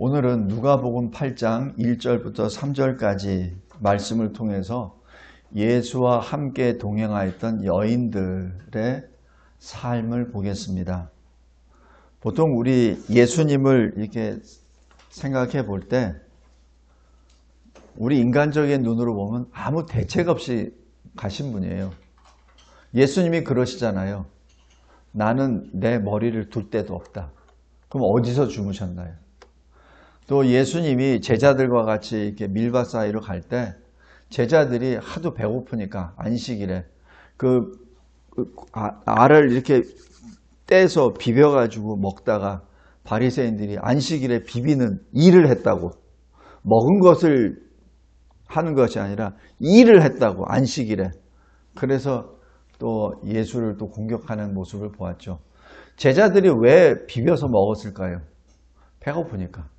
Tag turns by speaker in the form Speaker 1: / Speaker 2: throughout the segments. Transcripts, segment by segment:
Speaker 1: 오늘은 누가복음 8장 1절부터 3절까지 말씀을 통해서 예수와 함께 동행하였던 여인들의 삶을 보겠습니다. 보통 우리 예수님을 이렇게 생각해 볼 때 우리 인간적인 눈으로 보면 아무 대책 없이 가신 분이에요. 예수님이 그러시잖아요. 나는 내 머리를 둘 데도 없다. 그럼 어디서 주무셨나요? 또 예수님이 제자들과 같이 이렇게 밀밭 사이로 갈 때 제자들이 하도 배고프니까 안식일에 알을 이렇게 떼서 비벼가지고 먹다가 바리새인들이 안식일에 비비는 일을 했다고, 먹은 것을 하는 것이 아니라 일을 했다고 안식일에. 그래서 또 예수를 또 공격하는 모습을 보았죠. 제자들이 왜 비벼서 먹었을까요? 배고프니까.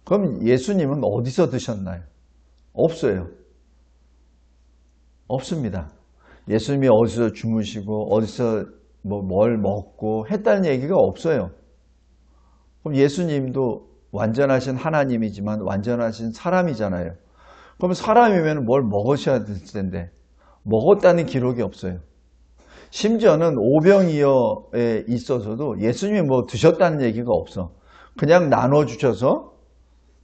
Speaker 1: 그럼 예수님은 어디서 드셨나요? 없어요. 없습니다. 예수님이 어디서 주무시고 어디서 뭘 먹고 했다는 얘기가 없어요. 그럼 예수님도 완전하신 하나님이지만 완전하신 사람이잖아요. 그럼 사람이면 뭘 먹으셔야 될 텐데 먹었다는 기록이 없어요. 심지어는 오병이어에 있어서도 예수님이 뭐 드셨다는 얘기가 없어. 그냥 나눠주셔서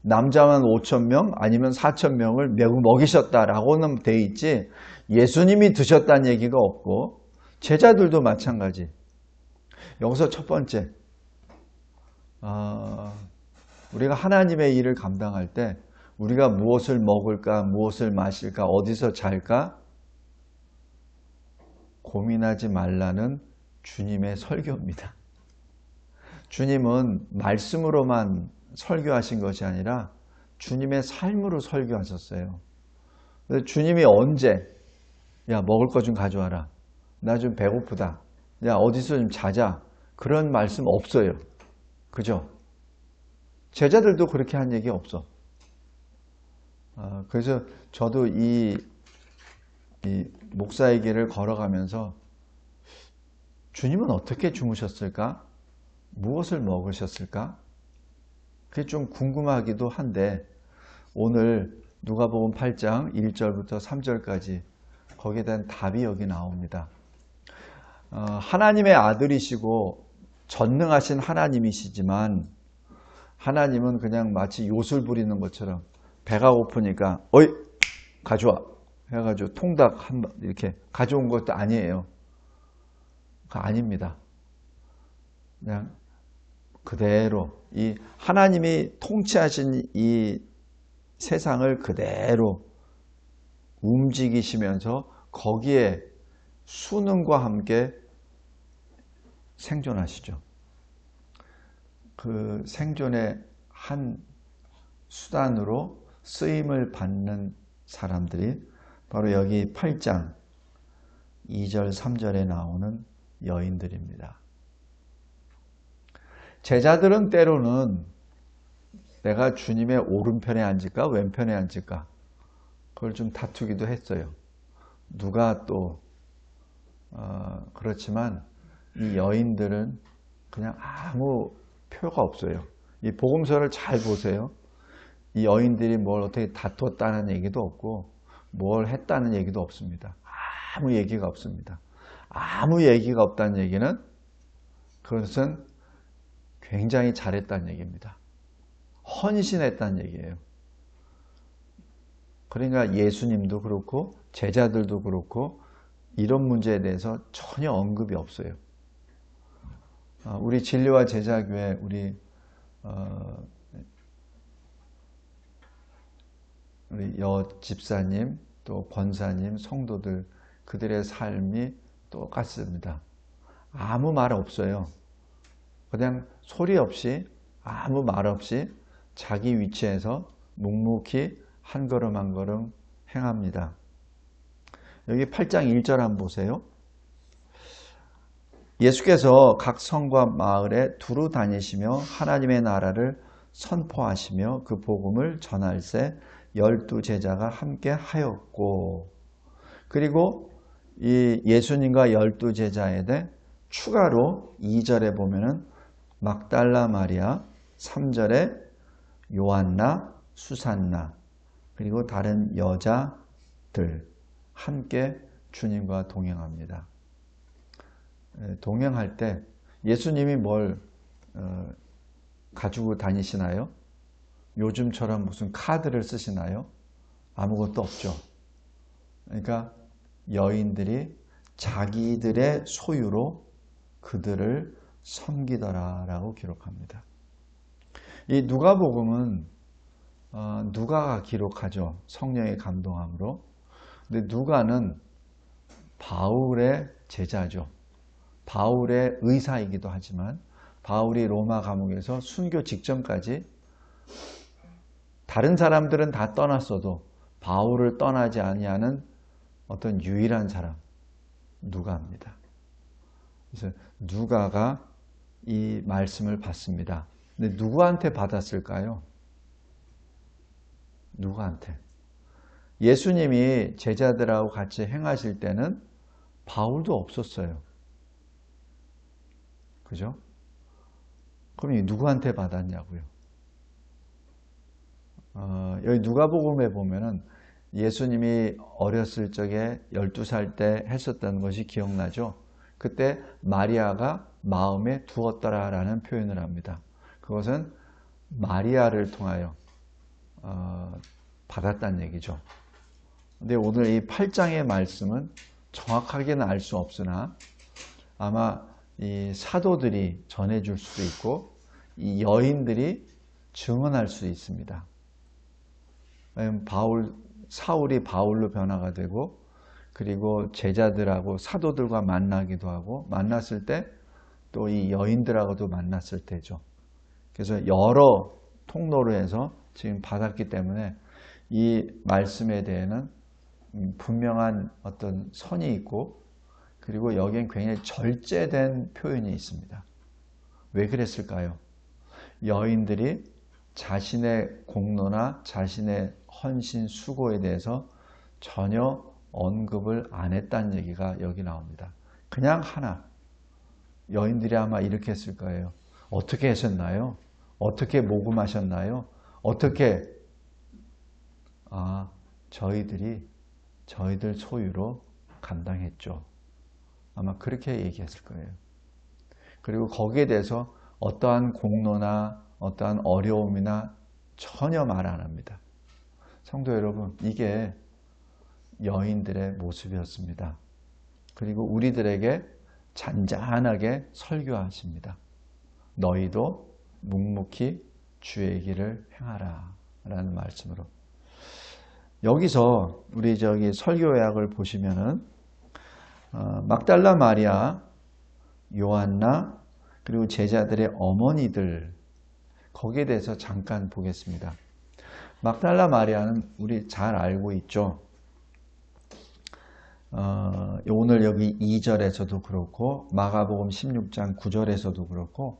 Speaker 1: 남자만 5,000명 아니면 4,000명을 먹이셨다라고는 돼 있지 예수님이 드셨다는 얘기가 없고 제자들도 마찬가지. 여기서 첫 번째, 우리가 하나님의 일을 감당할 때 우리가 무엇을 먹을까, 무엇을 마실까, 어디서 잘까 고민하지 말라는 주님의 설교입니다. 주님은 말씀으로만 설교하신 것이 아니라 주님의 삶으로 설교하셨어요. 그래서 주님이 언제 야 먹을 거 좀 가져와라, 나 좀 배고프다, 야 어디서 좀 자자, 그런 말씀 없어요. 그죠? 제자들도 그렇게 한 얘기 없어. 그래서 저도 이 목사의 길을 걸어가면서 주님은 어떻게 주무셨을까? 무엇을 먹으셨을까? 그게 좀 궁금하기도 한데 오늘 누가복음 8장 1절부터 3절까지 거기에 대한 답이 여기 나옵니다. 하나님의 아들이시고 전능하신 하나님이시지만 하나님은 그냥 마치 요술 부리는 것처럼 배가 고프니까 어이 가져와 해가지고 통닭 이렇게 가져온 것도 아니에요. 그거 아닙니다. 그냥 그대로 이 하나님이 통치하신 이 세상을 그대로 움직이시면서 거기에 수능과 함께 생존하시죠. 그 생존의 한 수단으로 쓰임을 받는 사람들이 바로 여기 8장 2절 3절에 나오는 여인들입니다. 제자들은 때로는 내가 주님의 오른편에 앉을까 왼편에 앉을까 그걸 좀 다투기도 했어요. 누가 또 그렇지만 이 여인들은 그냥 아무 표가 없어요. 이 복음서를 잘 보세요. 이 여인들이 뭘 어떻게 다투었다는 얘기도 없고 뭘 했다는 얘기도 없습니다. 아무 얘기가 없습니다. 아무 얘기가 없다는 얘기는 그것은 굉장히 잘했다는 얘기입니다. 헌신했다는 얘기예요. 그러니까 예수님도 그렇고 제자들도 그렇고 이런 문제에 대해서 전혀 언급이 없어요. 우리 진리와 제자교회 우리 여 집사님 또 권사님 성도들 그들의 삶이 똑같습니다. 아무 말 없어요. 그냥 소리 없이 아무 말 없이 자기 위치에서 묵묵히 한 걸음 한 걸음 행합니다. 여기 8장 1절 한번 보세요. 예수께서 각 성과 마을에 두루 다니시며 하나님의 나라를 선포하시며 그 복음을 전할새 12제자가 함께 하였고, 그리고 이 예수님과 12제자에 대해 추가로 2절에 보면은 막달라 마리아, 3절에 요한나, 수산나, 그리고 다른 여자들 함께 주님과 동행합니다. 동행할 때 예수님이 뭘 가지고 다니시나요? 요즘처럼 무슨 카드를 쓰시나요? 아무것도 없죠. 그러니까 여인들이 자기들의 소유로 그들을 섬기더라 라고 기록합니다. 이 누가복음은 누가가 기록하죠. 성령의 감동함으로. 근데 누가는 바울의 제자죠. 바울의 의사이기도 하지만 바울이 로마 감옥에서 순교 직전까지 다른 사람들은 다 떠났어도 바울을 떠나지 아니하는 어떤 유일한 사람, 누가입니다. 그래서 누가가 이 말씀을 받습니다. 근데 누구한테 받았을까요? 누구한테? 예수님이 제자들하고 같이 행하실 때는 바울도 없었어요. 그죠? 그럼 누구한테 받았냐고요? 여기 누가복음에 보면은 예수님이 어렸을 적에 12살 때 했었던 것이 기억나죠? 그때 마리아가 마음에 두었더라 라는 표현을 합니다. 그것은 마리아를 통하여 받았다는 얘기죠. 근데 오늘 이 8장의 말씀은 정확하게는 알 수 없으나 아마 이 사도들이 전해줄 수도 있고 이 여인들이 증언할 수 있습니다. 사울이 바울로 변화가 되고 그리고 제자들하고 사도들과 만나기도 하고 만났을 때 또 이 여인들하고도 만났을 때죠. 그래서 여러 통로로 해서 지금 받았기 때문에 이 말씀에 대해서는 분명한 어떤 선이 있고 그리고 여기엔 굉장히 절제된 표현이 있습니다. 왜 그랬을까요? 여인들이 자신의 공로나 자신의 헌신 수고에 대해서 전혀 언급을 안 했다는 얘기가 여기 나옵니다. 그냥 하나. 여인들이 아마 이렇게 했을 거예요. 어떻게 하셨나요? 어떻게 모금하셨나요? 어떻게? 저희들 소유로 감당했죠. 아마 그렇게 얘기했을 거예요. 그리고 거기에 대해서 어떠한 공로나 어떠한 어려움이나 전혀 말 안 합니다. 성도 여러분, 이게 여인들의 모습이었습니다. 그리고 우리들에게 잔잔하게 설교하십니다. 너희도 묵묵히 주의 길을 행하라 라는 말씀으로. 여기서 우리 설교 요약을 보시면은 막달라 마리아, 요한나, 그리고 제자들의 어머니들 거기에 대해서 잠깐 보겠습니다. 막달라 마리아는 우리 잘 알고 있죠. 오늘 여기 2절에서도 그렇고 마가복음 16장 9절에서도 그렇고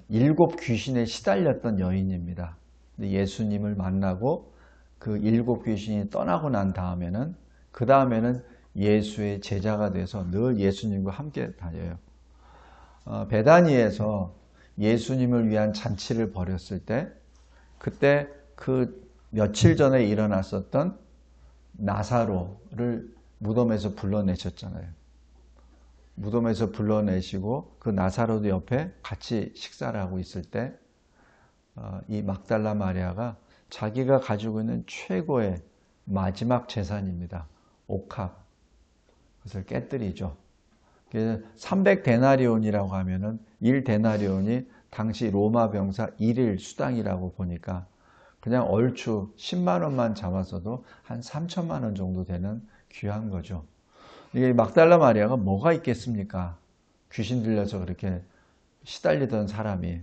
Speaker 1: 7 귀신에 시달렸던 여인입니다. 예수님을 만나고 그 7 귀신이 떠나고 난 다음에는 그 다음에는 예수의 제자가 돼서 늘 예수님과 함께 다녀요. 베다니에서 예수님을 위한 잔치를 벌였을 때 그때 그 며칠 전에 일어났었던 나사로를 무덤에서 불러내셨잖아요. 무덤에서 불러내시고 그 나사로도 옆에 같이 식사를 하고 있을 때 이 막달라 마리아가 자기가 가지고 있는 최고의 마지막 재산입니다. 옥합. 그것을 깨뜨리죠. 그래서 300데나리온이라고 하면은 1데나리온이 당시 로마 병사 1일 수당이라고 보니까 그냥 얼추 10만 원만 잡았어도 한 3천만 원 정도 되는 귀한 거죠. 이게 막달라 마리아가 뭐가 있겠습니까? 귀신 들려서 그렇게 시달리던 사람이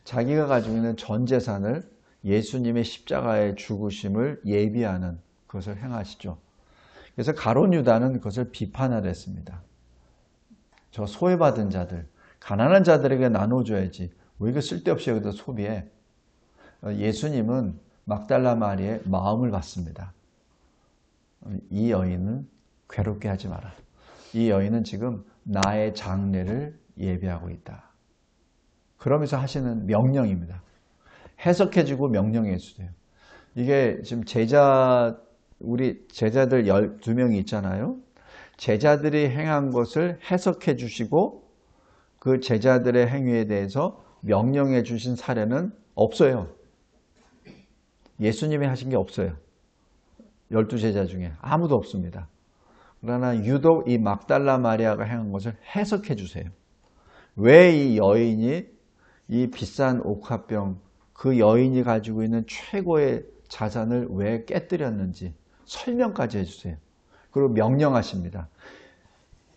Speaker 1: 자기가 가지고 있는 전 재산을 예수님의 십자가의 죽으심을 예비하는 그것을 행하시죠. 그래서 가룟 유다는 그것을 비판을 했습니다. 저 소외받은 자들, 가난한 자들에게 나눠줘야지. 왜 이렇게 쓸데없이 여기다 소비해? 예수님은 막달라 마리아의 마음을 받습니다. 이 여인은 괴롭게 하지 마라. 이 여인은 지금 나의 장례를 예비하고 있다. 그러면서 하시는 명령입니다. 해석해주고 명령해주세요. 이게 지금 우리 제자들 12명이 있잖아요. 제자들이 행한 것을 해석해 주시고 그 제자들의 행위에 대해서 명령해 주신 사례는 없어요. 예수님이 하신 게 없어요. 12제자 중에 아무도 없습니다. 그러나 유독 이 막달라 마리아가 행한 것을 해석해 주세요. 왜 이 여인이 이 비싼 옥합병, 그 여인이 가지고 있는 최고의 자산을 왜 깨뜨렸는지 설명까지 해주세요. 그리고 명령하십니다.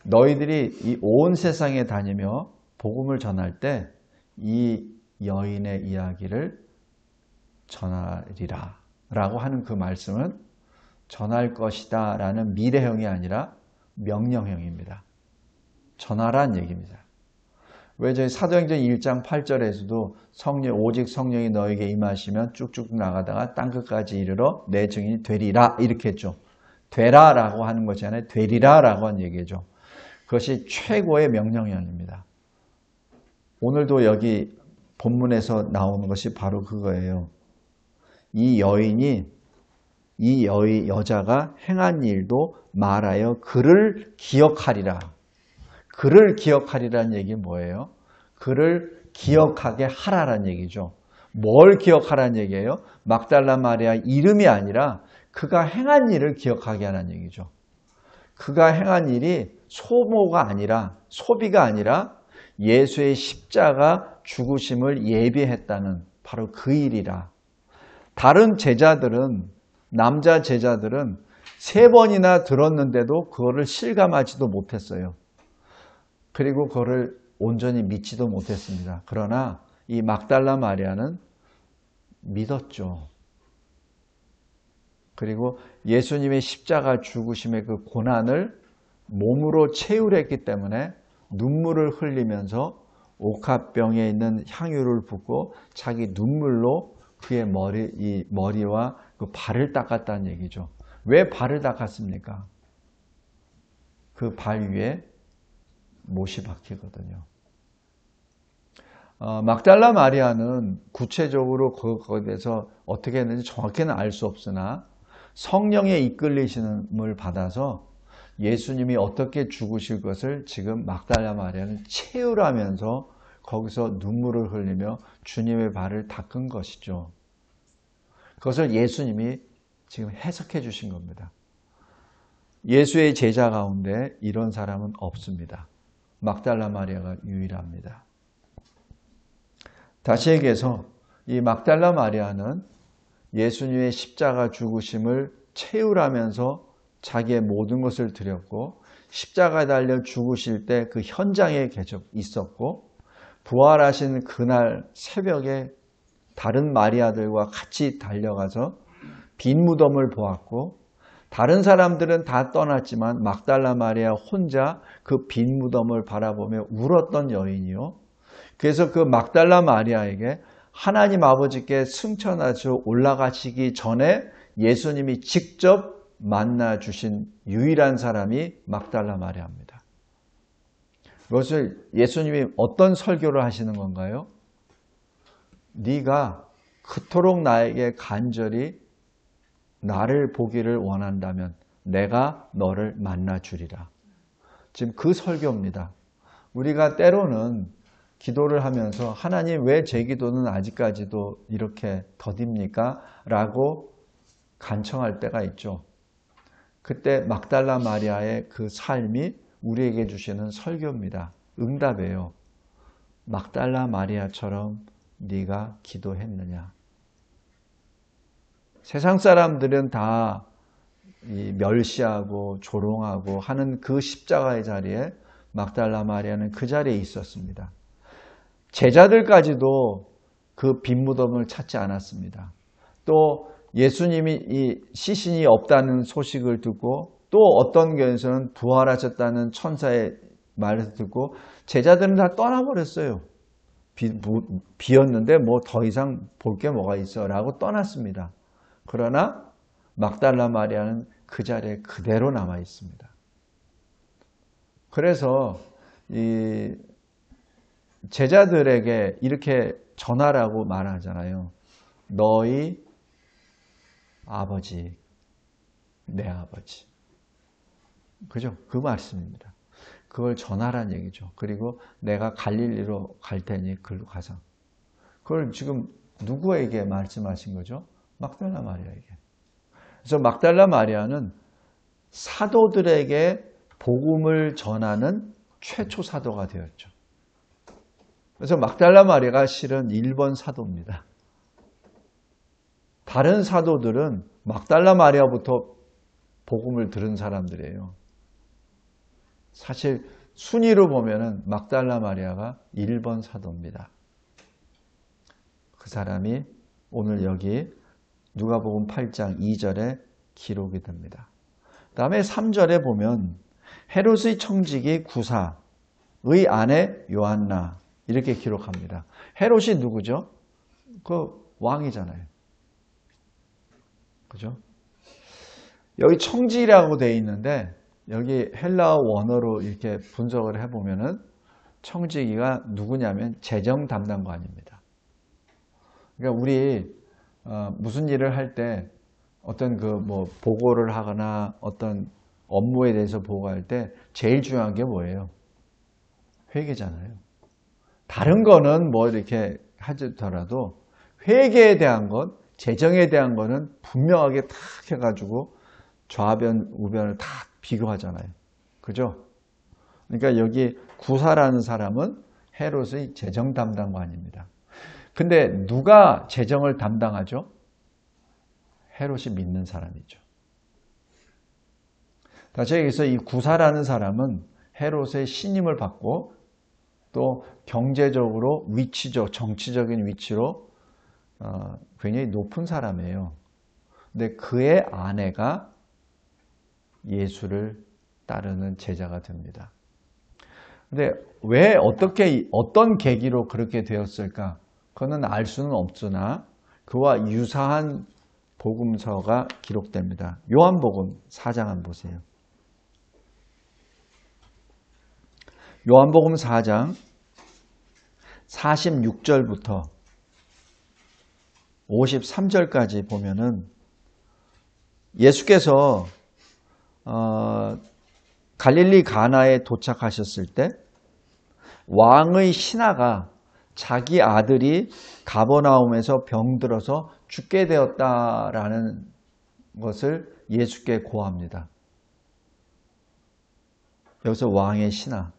Speaker 1: 너희들이 이 온 세상에 다니며 복음을 전할 때 이 여인의 이야기를 전하리라 라고 하는 그 말씀은 전할 것이다 라는 미래형이 아니라 명령형입니다. 전하란 얘기입니다. 왜 저희 사도행전 1장 8절에서도 오직 성령이 너에게 임하시면 쭉쭉 나가다가 땅끝까지 이르러 내 증인이 되리라 이렇게 했죠. 되라 라고 하는 것이 아니라 되리라 라고 하는 얘기죠. 그것이 최고의 명령형입니다. 오늘도 여기 본문에서 나오는 것이 바로 그거예요. 이 여자가 행한 일도 말하여 그를 기억하리라. 그를 기억하리라는 얘기는 뭐예요? 그를 기억하게 하라라는 얘기죠. 뭘 기억하라는 얘기예요? 막달라 마리아 이름이 아니라 그가 행한 일을 기억하게 하라는 얘기죠. 그가 행한 일이 소비가 아니라 예수의 십자가 죽으심을 예비했다는 바로 그 일이라. 다른 제자들은, 남자 제자들은 3번이나 들었는데도 그거를 실감하지도 못했어요. 그리고 그거를 온전히 믿지도 못했습니다. 그러나 이 막달라 마리아는 믿었죠. 그리고 예수님의 십자가 죽으심의 그 고난을 몸으로 체휼 했기 때문에 눈물을 흘리면서 옥합병에 있는 향유를 붓고 자기 눈물로 그의 머리와 그 발을 닦았다는 얘기죠. 왜 발을 닦았습니까? 그 발 위에 못이 박히거든요. 막달라 마리아는 구체적으로 거기에 대해서 어떻게 했는지 정확히는 알 수 없으나 성령의 이끌리심을 받아서 예수님이 어떻게 죽으실 것을 지금 막달라 마리아는 체휼하면서 거기서 눈물을 흘리며 주님의 발을 닦은 것이죠. 그것을 예수님이 지금 해석해 주신 겁니다. 예수의 제자 가운데 이런 사람은 없습니다. 막달라 마리아가 유일합니다. 다시 얘기해서 이 막달라 마리아는 예수님의 십자가 죽으심을 체휼하면서 자기의 모든 것을 드렸고 십자가에 달려 죽으실 때 그 현장에 있었고 부활하신 그날 새벽에 다른 마리아들과 같이 달려가서 빈 무덤을 보았고 다른 사람들은 다 떠났지만 막달라 마리아 혼자 그 빈 무덤을 바라보며 울었던 여인이요. 그래서 그 막달라 마리아에게 하나님 아버지께 승천하셔 올라가시기 전에 예수님이 직접 만나 주신 유일한 사람이 막달라 마리아입니다. 그것을 예수님이 어떤 설교를 하시는 건가요? 네가 그토록 나에게 간절히 나를 보기를 원한다면 내가 너를 만나 주리라. 지금 그 설교입니다. 우리가 때로는 기도를 하면서 하나님 왜 제 기도는 아직까지도 이렇게 더딥니까? 라고 간청할 때가 있죠. 그때 막달라 마리아의 그 삶이 우리에게 주시는 설교입니다. 응답이에요. 막달라 마리아처럼 네가 기도했느냐? 세상 사람들은 다 멸시하고 조롱하고 하는 그 십자가의 자리에 막달라 마리아는 그 자리에 있었습니다. 제자들까지도 그 빈 무덤을 찾지 않았습니다. 또 예수님이 이 시신이 없다는 소식을 듣고 또 어떤 교회에서는 부활하셨다는 천사의 말을 듣고 제자들은 다 떠나버렸어요. 비었는데 뭐 더 이상 볼 게 뭐가 있어 라고 떠났습니다. 그러나 막달라 마리아는 그 자리에 그대로 남아 있습니다. 그래서 이 제자들에게 이렇게 전하라고 말하잖아요. 너희 아버지, 내 아버지. 그죠? 그 말씀입니다. 그걸 전하라는 얘기죠. 그리고 내가 갈릴리로 갈 테니 그로 가서. 그걸 지금 누구에게 말씀하신 거죠? 막달라 마리아에게. 그래서 막달라 마리아는 사도들에게 복음을 전하는 최초 사도가 되었죠. 그래서 막달라 마리아가 실은 1번 사도입니다. 다른 사도들은 막달라 마리아부터 복음을 들은 사람들이에요. 사실 순위로 보면은 막달라 마리아가 1번 사도입니다. 그 사람이 오늘 여기 누가복음 8장 2절에 기록이 됩니다. 그 다음에 3절에 보면 헤롯의 청지기 구사의 아내 요한나 이렇게 기록합니다. 헤롯이 누구죠? 그 왕이잖아요. 그죠? 여기 청지라고 되어 있는데 여기 헬라어 원어로 이렇게 분석을 해보면은 청지기가 누구냐면 재정 담당관입니다. 그러니까 우리 무슨 일을 할 때 어떤 그 뭐 보고를 하거나 어떤 업무에 대해서 보고할 때 제일 중요한 게 뭐예요? 회계잖아요. 다른 거는 뭐 이렇게 하더라도 회계에 대한 것, 재정에 대한 거는 분명하게 탁 해가지고 좌변, 우변을 다 비교하잖아요. 그죠? 그러니까 여기 구사라는 사람은 헤롯의 재정 담당관입니다. 근데 누가 재정을 담당하죠? 헤롯이 믿는 사람이죠. 다시 여기서 이 구사라는 사람은 헤롯의 신임을 받고 또 경제적으로 위치적, 정치적인 위치로 굉장히 높은 사람이에요. 근데 그의 아내가 예수를 따르는 제자가 됩니다. 근데 왜 어떤 계기로 그렇게 되었을까? 그거는 알 수는 없으나 그와 유사한 복음서가 기록됩니다. 요한복음 4장 한번 보세요. 요한복음 4장 46절부터 53절까지 보면은 예수께서 갈릴리 가나에 도착하셨을 때 왕의 신하가 자기 아들이 가버나움에서 병들어서 죽게 되었다라는 것을 예수께 고합니다. 여기서 왕의 신하.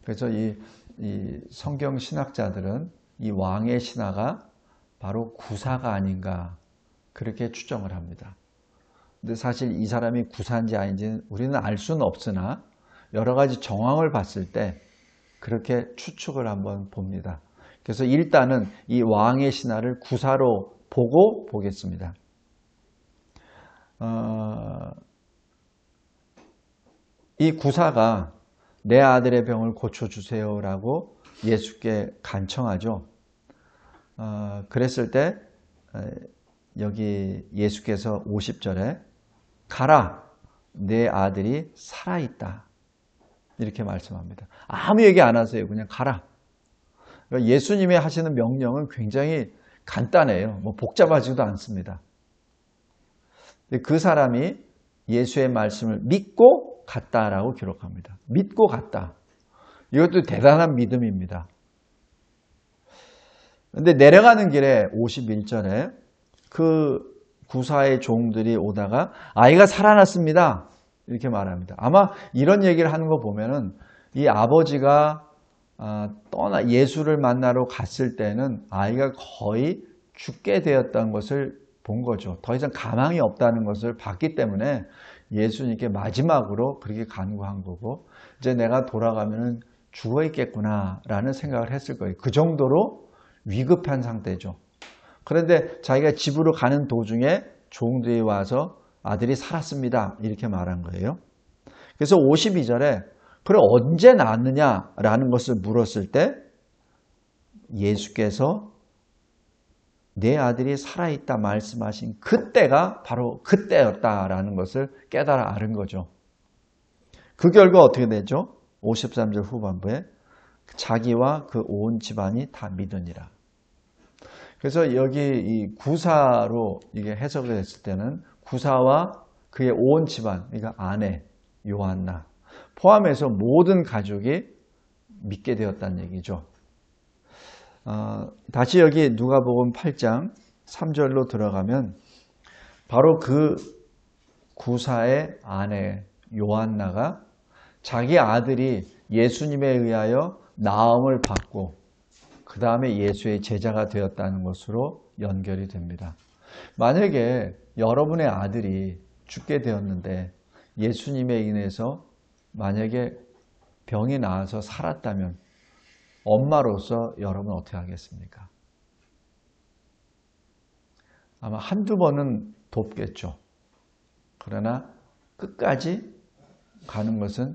Speaker 1: 그래서 이 성경 신학자들은 이 왕의 신하가 바로 구사가 아닌가 그렇게 추정을 합니다. 근데 사실 이 사람이 구사인지 아닌지는 우리는 알 수는 없으나 여러 가지 정황을 봤을 때 그렇게 추측을 한번 봅니다. 그래서 일단은 이 왕의 신하를 구사로 보고 보겠습니다. 이 구사가 내 아들의 병을 고쳐주세요라고 예수께 간청하죠. 그랬을 때 여기 예수께서 50절에 가라, 내 아들이 살아있다 이렇게 말씀합니다. 아무 얘기 안 하세요. 그냥 가라. 그러니까 예수님이 하시는 명령은 굉장히 간단해요. 뭐 복잡하지도 않습니다. 그 사람이 예수의 말씀을 믿고 갔다라고 기록합니다. 믿고 갔다. 이것도 대단한 믿음입니다. 그런데 내려가는 길에 51절에 그 구사의 종들이 오다가 아이가 살아났습니다. 이렇게 말합니다. 아마 이런 얘기를 하는 거 보면은 이 아버지가 예수를 만나러 갔을 때는 아이가 거의 죽게 되었다는 것을 본 거죠. 더 이상 가망이 없다는 것을 봤기 때문에 예수님께 마지막으로 그렇게 간구한 거고 이제 내가 돌아가면은 죽어 있겠구나 라는 생각을 했을 거예요. 그 정도로 위급한 상태죠. 그런데 자기가 집으로 가는 도중에 종들이 와서 아들이 살았습니다. 이렇게 말한 거예요. 그래서 52절에 그래 언제 낳았느냐라는 것을 물었을 때 예수께서 내 아들이 살아있다 말씀하신 그때가 바로 그때였다라는 것을 깨달아 알은 거죠. 그 결과 어떻게 되죠? 53절 후반부에 자기와 그 온 집안이 다 믿으니라. 그래서 여기 이 구사로 이게 해석이 됐을 때는 구사와 그의 온 집안, 그러니까 아내 요한나 포함해서 모든 가족이 믿게 되었다는 얘기죠. 다시 여기 누가복음 8장 3절로 들어가면 바로 그 구사의 아내 요한나가 자기 아들이 예수님에 의하여 나음을 받고 그 다음에 예수의 제자가 되었다는 것으로 연결이 됩니다. 만약에 여러분의 아들이 죽게 되었는데 예수님에 인해서 만약에 병이 나아서 살았다면 엄마로서 여러분 어떻게 하겠습니까? 아마 한두 번은 돕겠죠. 그러나 끝까지 가는 것은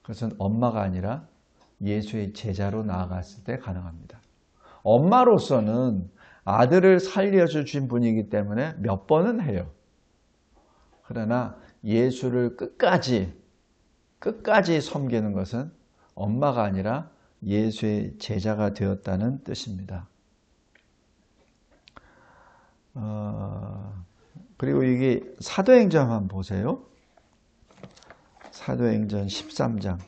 Speaker 1: 그것은 엄마가 아니라 예수의 제자로 나아갔을 때 가능합니다. 엄마로서는 아들을 살려주신 분이기 때문에 몇 번은 해요. 그러나 예수를 끝까지 섬기는 것은 엄마가 아니라 예수의 제자가 되었다는 뜻입니다. 그리고 이게 사도행전 한번 보세요. 사도행전 13장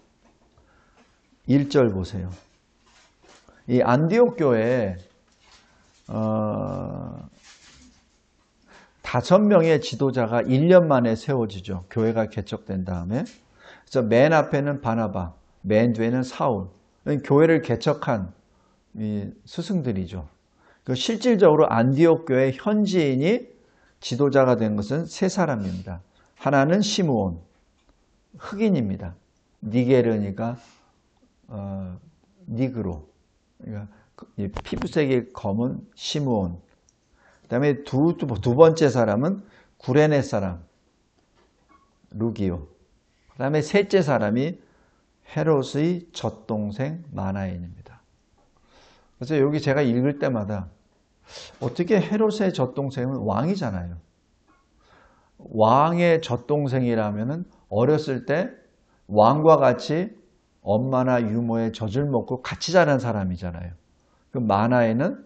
Speaker 1: 1절 보세요. 이 안디옥 교회에 5명의 지도자가 1년 만에 세워지죠. 교회가 개척된 다음에. 그래서 맨 앞에는 바나바, 맨 뒤에는 사울. 교회를 개척한 이 스승들이죠. 실질적으로 안디옥 교회 현지인이 지도자가 된 것은 3사람입니다. 하나는 시므온, 흑인입니다. 니게르니까 니그로, 그러니까 피부색이 검은 시므온. 그 다음에 두 번째 사람은 구레네 사람 루기오. 그 다음에 셋째 사람이 헤롯의 젖동생 마나엔입니다. 그래서 여기 제가 읽을 때마다 어떻게 헤롯의 젖동생은 왕이잖아요. 왕의 젖동생이라면 어렸을 때 왕과 같이 엄마나 유모의 젖을 먹고 같이 자란 사람이잖아요. 그 마나엔은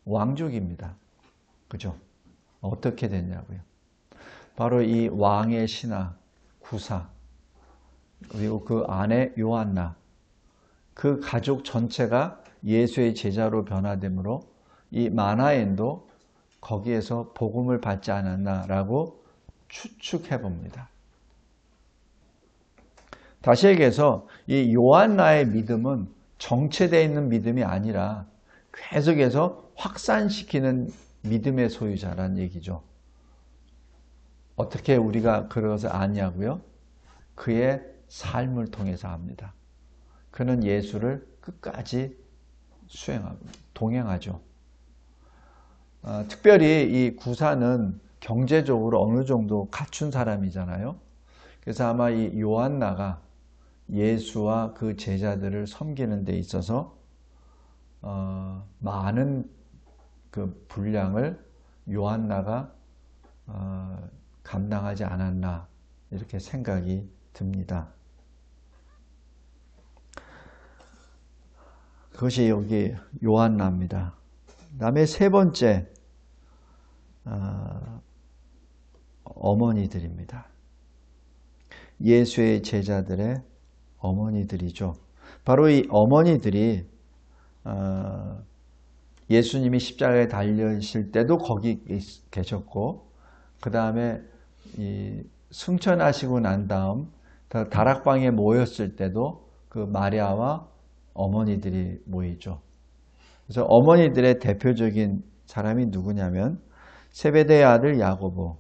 Speaker 1: 왕족입니다. 그죠? 어떻게 됐냐고요. 바로 이 왕의 신하, 구사, 그리고 그 아내 요한나, 그 가족 전체가 예수의 제자로 변화되므로 이 마나엔도 거기에서 복음을 받지 않았나라고 추측해 봅니다. 다시 얘기해서 이 요한나의 믿음은 정체되어 있는 믿음이 아니라 계속해서 확산시키는 믿음의 소유자라는 얘기죠. 어떻게 우리가 그것을 아냐고요? 그의 삶을 통해서 압니다. 그는 예수를 끝까지 수행하고 동행하죠. 특별히 이 구사는 경제적으로 어느 정도 갖춘 사람이잖아요. 그래서 아마 이 요한나가 예수와 그 제자들을 섬기는 데 있어서 많은 그 분량을 요한나가 감당하지 않았나 이렇게 생각이 듭니다. 그것이 여기 요한나입니다. 그다음에 세 번째 어머니들입니다. 예수의 제자들의 어머니들이죠. 바로 이 어머니들이 예수님이 십자가에 달리실 때도 거기 계셨고, 그 다음에 승천하시고 난 다음 다락방에 모였을 때도 그 마리아와 어머니들이 모이죠. 그래서 어머니들의 대표적인 사람이 누구냐면 세베대의 아들 야고보,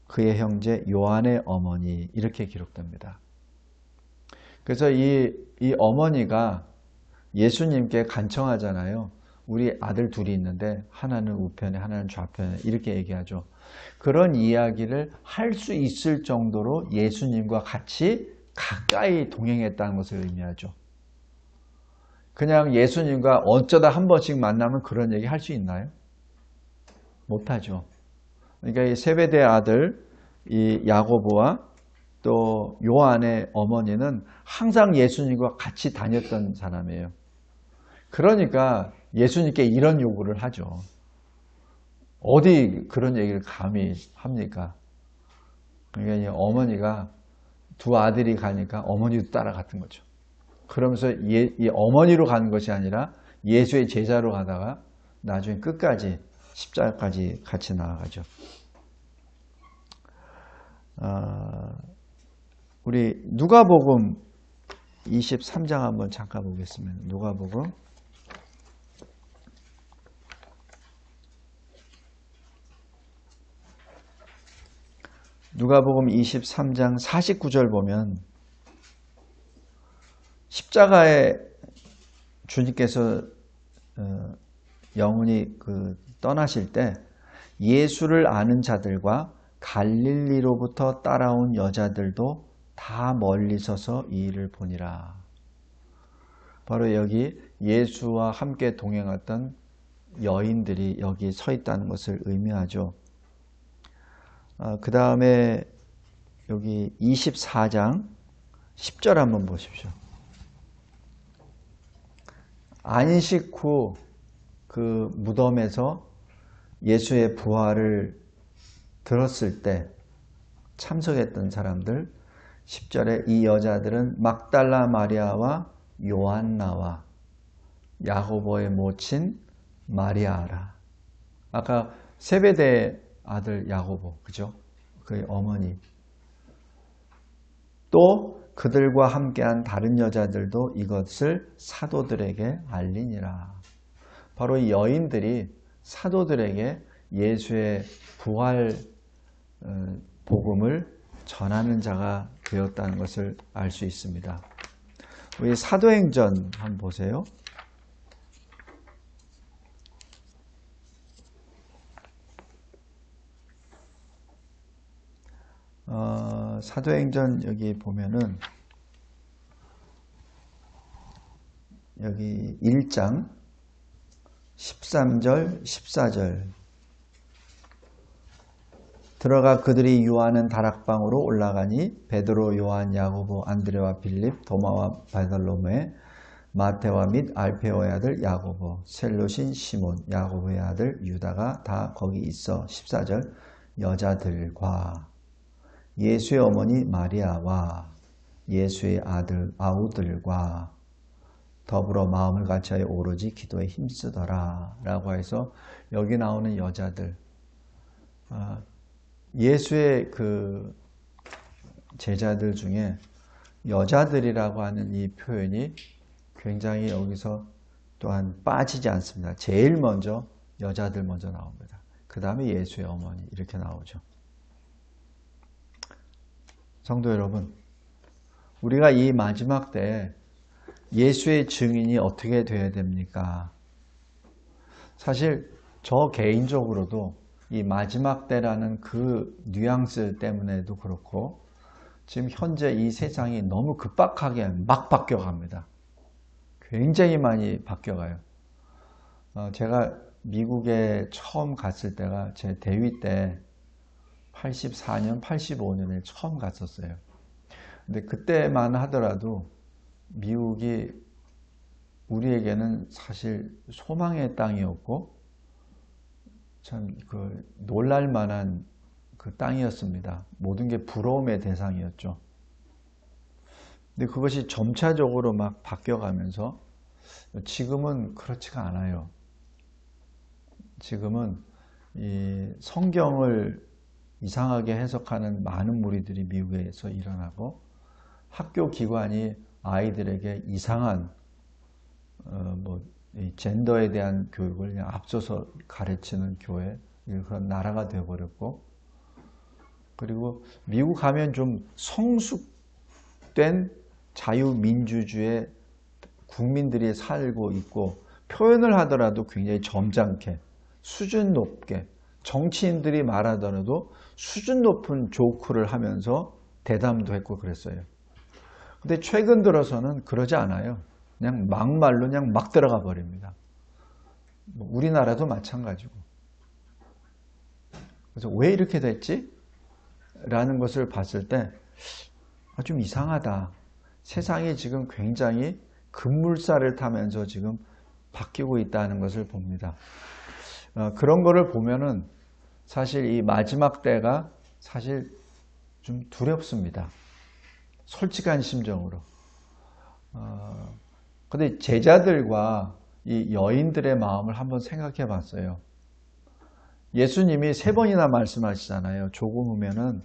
Speaker 1: 그의 형제 요한의 어머니, 이렇게 기록됩니다. 그래서 이 어머니가 예수님께 간청하잖아요. 우리 아들 둘이 있는데 하나는 우편에 하나는 좌편에, 이렇게 얘기하죠. 그런 이야기를 할 수 있을 정도로 예수님과 같이 가까이 동행했다는 것을 의미하죠. 그냥 예수님과 어쩌다 한 번씩 만나면 그런 얘기 할 수 있나요? 못하죠. 그러니까 이 세베대의 아들 이 야고보와 또 요한의 어머니는 항상 예수님과 같이 다녔던 사람이에요. 그러니까 예수님께 이런 요구를 하죠. 어디 그런 얘기를 감히 합니까? 그러니까 이 어머니가 두 아들이 가니까 어머니도 따라갔던 거죠. 그러면서 이 어머니로 가는 것이 아니라 예수의 제자로 가다가 나중에 끝까지 십자가까지 같이 나아가죠. 우리 누가복음 23장 한번 잠깐 보겠습니다. 누가복음 누가복음 23장 49절 보면 십자가에 주님께서 영원히 떠나실 때 예수를 아는 자들과 갈릴리로부터 따라온 여자들도 다 멀리 서서 이 일을 보니라. 바로 여기 예수와 함께 동행했던 여인들이 여기 서 있다는 것을 의미하죠. 그 다음에 여기 24장 10절 한번 보십시오. 안식 후 그 무덤에서 예수의 부활을 들었을 때 참석했던 사람들 10절에 이 여자들은 막달라 마리아와 요한나와 야고보의 모친 마리아라. 아까 세베대 아들 야고보, 그죠? 그의 어머니. 또 그들과 함께한 다른 여자들도 이것을 사도들에게 알리니라. 바로 이 여인들이 사도들에게 예수의 부활 복음을 전하는 자가 되었다는 것을 알 수 있습니다. 우리 사도행전 한번 보세요. 사도행전 여기 보면은 여기 1장 13절 14절 들어가 그들이 유하는 다락방으로 올라가니 베드로 요한 야고보 안드레와 빌립 도마와 바돌로메 마테와 및 알페오의 아들 야고보 셀롯인 시몬 야고보의 아들 유다가 다 거기 있어 14절 여자들과 예수의 어머니 마리아와 예수의 아우들과 더불어 마음을 같이하여 오로지 기도에 힘쓰더라 라고 해서 여기 나오는 여자들 예수의 그 제자들 중에 여자들이라고 하는 이 표현이 굉장히 여기서 또한 빠지지 않습니다. 제일 먼저 여자들 먼저 나옵니다. 그 다음에 예수의 어머니 이렇게 나오죠. 성도 여러분, 우리가 이 마지막 때에 예수의 증인이 어떻게 되어야 됩니까? 사실 저 개인적으로도 이 마지막 때라는 그 뉘앙스 때문에도 그렇고 지금 현재 이 세상이 너무 급박하게 막 바뀌어갑니다. 굉장히 많이 바뀌어가요. 제가 미국에 처음 갔을 때가 제 대위 때 84년, 85년에 처음 갔었어요. 근데 그때만 하더라도 미국이 우리에게는 사실 소망의 땅이었고 참 놀랄 만한 그 땅이었습니다. 모든 게 부러움의 대상이었죠. 근데 그것이 점차적으로 막 바뀌어가면서 지금은 그렇지가 않아요. 지금은 이 성경을 이상하게 해석하는 많은 무리들이 미국에서 일어나고 학교 기관이 아이들에게 이상한 젠더에 대한 교육을 그냥 앞서서 가르치는 교회 그런 나라가 되어버렸고 그리고 미국 가면 좀 성숙된 자유민주주의 국민들이 살고 있고 표현을 하더라도 굉장히 점잖게 수준 높게 정치인들이 말하더라도 수준 높은 조크를 하면서 대담도 했고 그랬어요. 근데 최근 들어서는 그러지 않아요. 그냥 막말로 그냥 막 들어가 버립니다. 우리나라도 마찬가지고. 그래서 왜 이렇게 됐지? 라는 것을 봤을 때 좀 이상하다. 세상이 지금 굉장히 급물살을 타면서 지금 바뀌고 있다는 것을 봅니다. 그런 거를 보면은 사실 이 마지막 때가 사실 좀 두렵습니다. 솔직한 심정으로. 근데 제자들과 이 여인들의 마음을 한번 생각해 봤어요. 예수님이 3번이나 말씀하시잖아요. 조금 후면은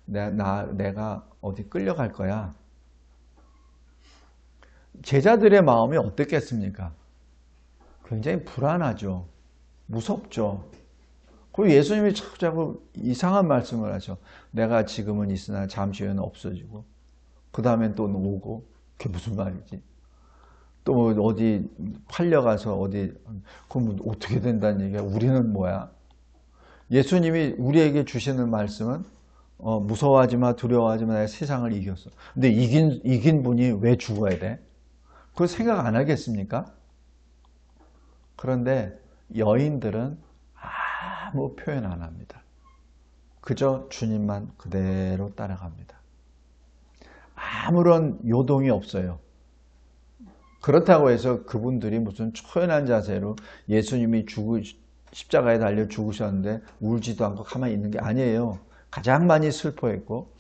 Speaker 1: 내가 어디 끌려갈 거야. 제자들의 마음이 어떻겠습니까? 굉장히 불안하죠. 무섭죠. 그리고 예수님이 자꾸 이상한 말씀을 하죠. 내가 지금은 있으나 잠시 후에는 없어지고 그 다음엔 또 오고. 그게 무슨 말이지? 또 어디 팔려가서 어디 그럼 어떻게 된다는 얘기야? 우리는 뭐야? 예수님이 우리에게 주시는 말씀은 무서워하지 마, 두려워하지 마, 내가 세상을 이겼어. 근데 이긴 분이 왜 죽어야 돼? 그걸 생각 안 하겠습니까? 그런데 여인들은 아무 표현 안 합니다. 그저 주님만 그대로 따라갑니다. 아무런 요동이 없어요. 그렇다고 해서 그분들이 무슨 초연한 자세로 예수님이 십자가에 달려 죽으셨는데 울지도 않고 가만히 있는 게 아니에요. 가장 많이 슬퍼했고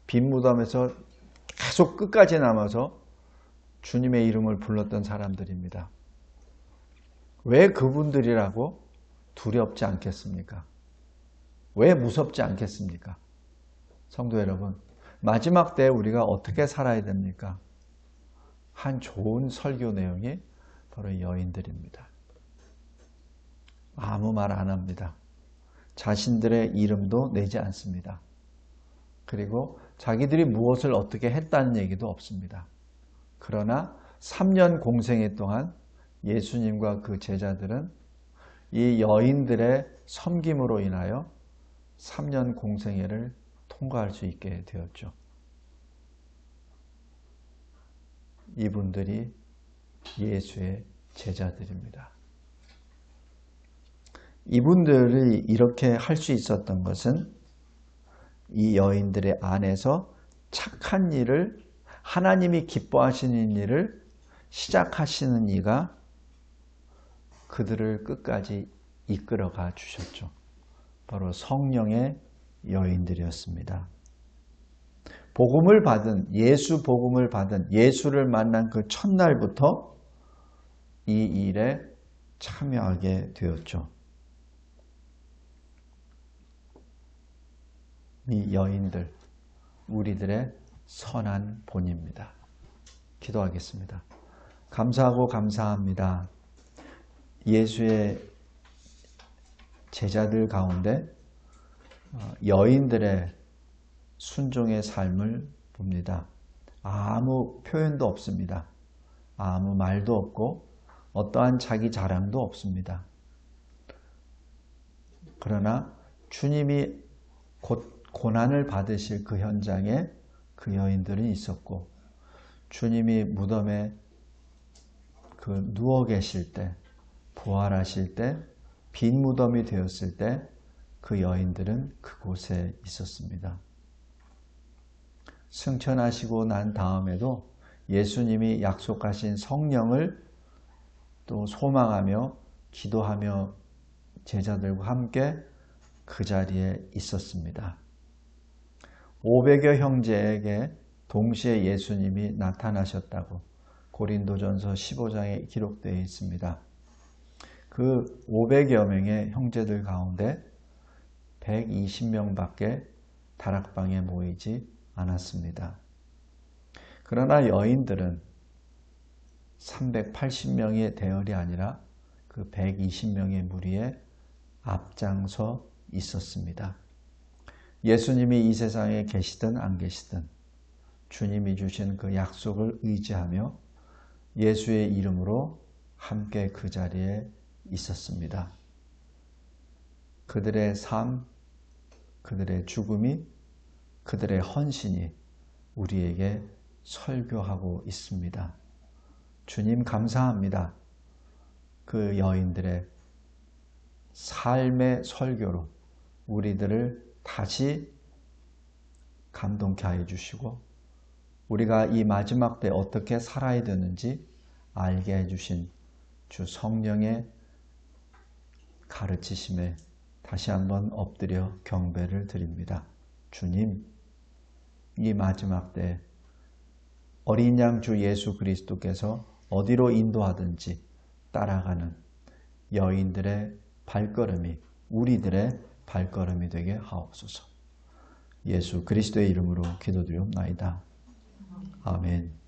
Speaker 1: 빈 무덤에서 계속 끝까지 남아서 주님의 이름을 불렀던 사람들입니다. 왜 그분들이라고 두렵지 않겠습니까? 왜 무섭지 않겠습니까? 성도 여러분, 마지막 때 우리가 어떻게 살아야 됩니까? 한 좋은 설교 내용이 바로 여인들입니다. 아무 말 안 합니다. 자신들의 이름도 내지 않습니다. 그리고 자기들이 무엇을 어떻게 했다는 얘기도 없습니다. 그러나 3년 공생애 동안 예수님과 그 제자들은 이 여인들의 섬김으로 인하여 3년 공생애를 통과할 수 있게 되었죠. 이분들이 예수의 제자들입니다. 이분들이 이렇게 할 수 있었던 것은 이 여인들의 안에서 착한 일을, 하나님이 기뻐하시는 일을 시작하시는 이가 그들을 끝까지 이끌어가 주셨죠. 바로 성령의 여인들이었습니다. 복음을 받은, 예수 복음을 받은, 예수를 만난 그 첫날부터 이 일에 참여하게 되었죠. 이 여인들, 우리들의 선한 본입니다. 기도하겠습니다. 감사하고 감사합니다. 예수의 제자들 가운데 여인들의 순종의 삶을 봅니다. 아무 표현도 없습니다. 아무 말도 없고 어떠한 자기 자랑도 없습니다. 그러나 주님이 곧 고난을 받으실 그 현장에 그 여인들은 있었고, 주님이 무덤에 누워 계실 때, 부활하실 때, 빈 무덤이 되었을 때 그 여인들은 그곳에 있었습니다. 승천하시고 난 다음에도 예수님이 약속하신 성령을 또 소망하며 기도하며 제자들과 함께 그 자리에 있었습니다. 500여 형제에게 동시에 예수님이 나타나셨다고 고린도전서 15장에 기록되어 있습니다. 그 500여 명의 형제들 가운데 120명밖에 다락방에 모이지 않았습니다. 그러나 여인들은 380명의 대열이 아니라 그 120명의 무리에 앞장서 있었습니다. 예수님이 이 세상에 계시든 안 계시든 주님이 주신 그 약속을 의지하며 예수의 이름으로 함께 그 자리에 있었습니다. 그들의 삶, 그들의 죽음이, 그들의 헌신이 우리에게 설교하고 있습니다. 주님 감사합니다. 그 여인들의 삶의 설교로 우리들을 다시 감동케 하여 주시고 우리가 이 마지막 때 어떻게 살아야 되는지 알게 해주신 주 성령의 가르치심에 다시 한번 엎드려 경배를 드립니다. 주님, 이 마지막 때 어린 양 주 예수 그리스도께서 어디로 인도하든지 따라가는 여인들의 발걸음이 우리들의 발걸음이 되게 하옵소서. 예수 그리스도의 이름으로 기도드리옵나이다. 아멘.